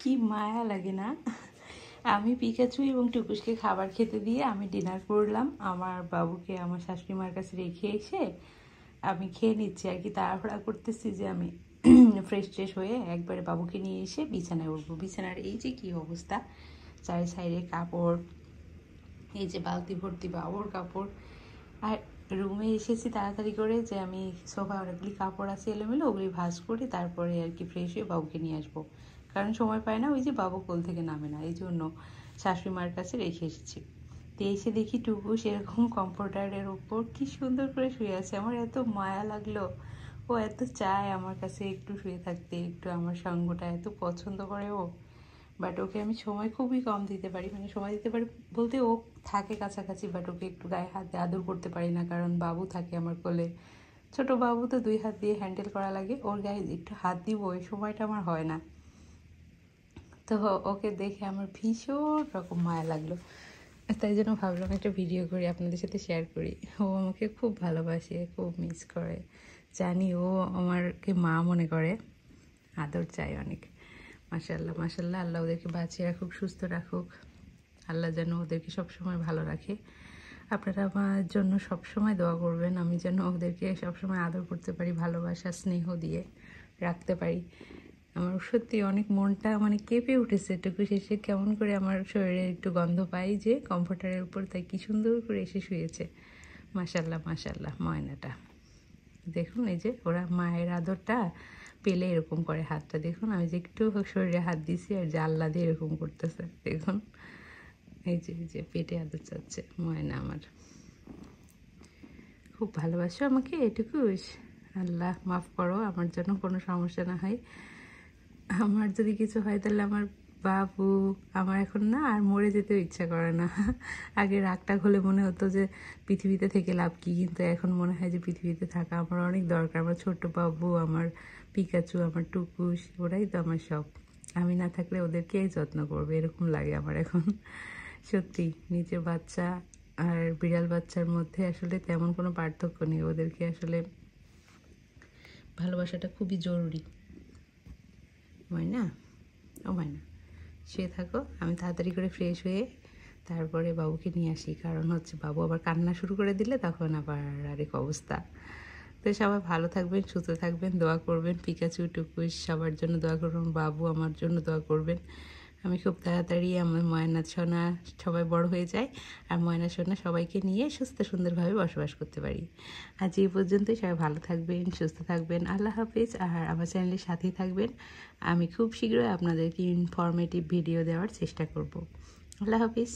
কি মায়া লাগে না। আমি পিকাচু এবং টুকুসকে খাবার খেতে দিয়ে আমি ডিনার করলাম। আমার বাবুকে আমার শাশুড়ি মার কাছে রেখে এসে আমি খেয়ে নিচ্ছি আর কি। তাড়াহুড়া করতেছি যে আমি ফ্রেশ ট্রেশ হয়ে একবারে বাবুকে নিয়ে এসে বিছানায় উঠবো। বিছানার এই যে কি অবস্থা, চারি সাইডে কাপড়, এই যে বালতি ভর্তি বাবুর কাপড়। আর রুমে এসেছি তাড়াতাড়ি করে যে আমি সোফা অনেকগুলি কাপড় আছে এলোমেলো, ওগুলি ভাঁজ করে তারপরে আর কি ফ্রেশ হয়ে বাবুকে নিয়ে আসবো, কারণ সময় পায় না, ওই যে বাবু কোল থেকে নামে না, এই জন্য শাশুড়ি মার কাছে রেখে এসেছি। তো এসে দেখি টুকু সেরকম কম্পিউটারের ওপর কি সুন্দর করে শুয়ে আছে। আমার এত মায়া লাগলো, ও এত চায় আমার কাছে একটু শুয়ে থাকতে, একটু আমার সঙ্গটা এত পছন্দ করে ও। বাট ওকে আমি সময় খুবই কম দিতে পারি, মানে সময় দিতে পারি বলতে ও থাকে কাছাকাছি, বাট ওকে একটু গায়ে হাত দিয়ে আদর করতে পারি না, কারণ বাবু থাকে আমার কোলে। ছোট বাবু তো 2 হাত দিয়ে হ্যান্ডেল করা লাগে, ওর গায়ে একটু হাত দিব ওই সময়টা আমার হয় না। তো ওকে দেখে আমার ভীষণ রকম মায়া লাগলো, তাই জন্য ভাবলাম একটা ভিডিও করি আপনাদের সাথে শেয়ার করি। ও আমাকে খুব ভালোবাসে, খুব মিস করে, জানি ও আমাকে মা মনে করে, আদর চাই অনেক। মাশাআল্লাহ মাশাআল্লাহ, আল্লাহ ওদেরকে বাঁচিয়ে রাখুক, সুস্থ রাখুক, আল্লাহ যেন ওদেরকে সবসময় ভালো রাখে। আপনারা আমার জন্য সবসময় দোয়া করবেন, আমি যেন ওদেরকে সবসময় আদর করতে পারি, ভালোবাসা স্নেহ দিয়ে রাখতে পারি। আমার সত্যি অনেক মনটা মানে কেঁপে উঠেছে, টুকু শেষে কেমন করে আমার শরীরে একটু গন্ধ পাই যে কমফোর্টারের উপর, তাই কি সুন্দর করে এসে শুয়েছে। মাশাআল্লাহ মাশাআল্লাহ, ময়নাটা দেখুন, এই যে ওরা মায়ের আদরটা পেলে এরকম করে হাতটা, দেখুন আমি যে একটু শরীরে হাত দিছি আর জানলা দিয়ে এরকম করতেছে, দেখুন এই যে পেটে আদর চাচ্ছে ময়না আমার। খুব ভালোবাসো আমাকে এটুকু, আল্লাহ মাফ করো আমার জন্য কোনো সমস্যা না হয়। আমার যদি কিছু হয় তাহলে আমার বাবু, আমার এখন না আর মরে যেতেও ইচ্ছা করে না। আগে রাগটা হলে মনে হতো যে পৃথিবীতে থেকে লাভ কি, কিন্তু এখন মনে হয় যে পৃথিবীতে থাকা আমার অনেক দরকার। আমার ছোট্ট বাবু, আমার পিকাচু, আমার টুকুস, ওরাই তো আমার সব। আমি না থাকলে ওদেরকে যত্ন করবে এরকম লাগে আমার এখন। সত্যি নিজের বাচ্চা আর বিড়াল বাচ্চার মধ্যে আসলে তেমন কোনো পার্থক্য নেই, ওদেরকে আসলে ভালোবাসাটা খুবই জরুরি। ময়না, ও ময়না শুয়ে থাকো, আমি তাড়াতাড়ি করে ফ্রেশ হয়ে তারপরে বাবুকে নিয়ে আসি, কারণ হচ্ছে বাবু আবার কান্না শুরু করে দিলে তখন আবার আরেক অবস্থা। তো সবাই ভালো থাকবেন, সুস্থ থাকবেন, দোয়া করবেন, পিকাচু টুকুস সবার জন্য দোয়া করবেন, বাবু আমার জন্য দোয়া করবেন। আমি খুব তাড়াতাড়ি আমার ময়না সোনা সবাই বড় হয়ে যায়, আর ময়না সোনা সবাইকে নিয়ে সুস্থ সুন্দরভাবে বসবাস করতে পারি। আজ এই পর্যন্তই, সবাই ভালো থাকবেন, সুস্থ থাকবেন, আল্লাহ হাফিজ। আর আমার চ্যানেলের সাথেই থাকবেন, আমি খুব শীঘ্রই আপনাদেরকে ইনফরমেটিভ ভিডিও দেওয়ার চেষ্টা করব। আল্লাহ হাফিজ।